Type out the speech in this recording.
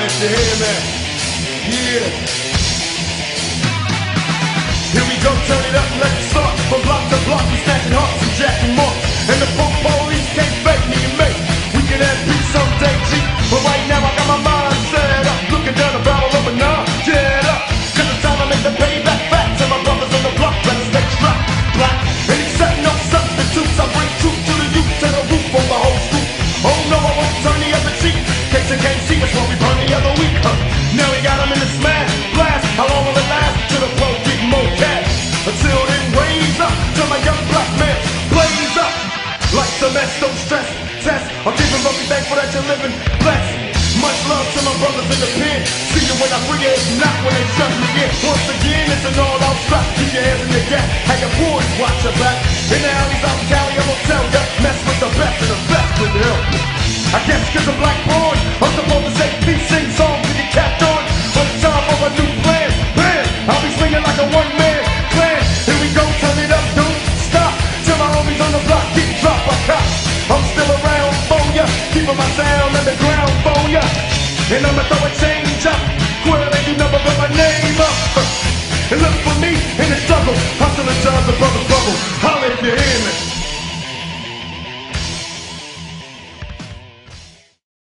if you hear me. Yeah. Here we go, turn it up, let's start. From block to block, we snatching hearts and jacking marks. And the punk police can't fake me and make. We can have peace someday, G. But right now I got my mind set up, looking down the barrel of a nine. Get up, cause it's time to make the payback facts. And my brothers on the block better stay strapped, black. And he's setting no substitutes. I bring truth to the youth, to the roof of the whole school. Oh no, I won't turn the other cheek. Case they can't see us while we burn the other week. Now we got them in the smash, blast. How long will it last? Till the flow get more cash. Until then, raise up, till my young black man blaze up. Like the mess, don't stress, test. I'll give them up, be thankful that you're living blessed. Much love to my brothers in the pen. See you when I bring it, not when they shut me in. Once again, it's an all-out strap. Keep your hands in the gap, have your boys watch your back. In the alleys out in Cali, I won't tell ya. Mess with the best and the best will help you. I guess cause a black boy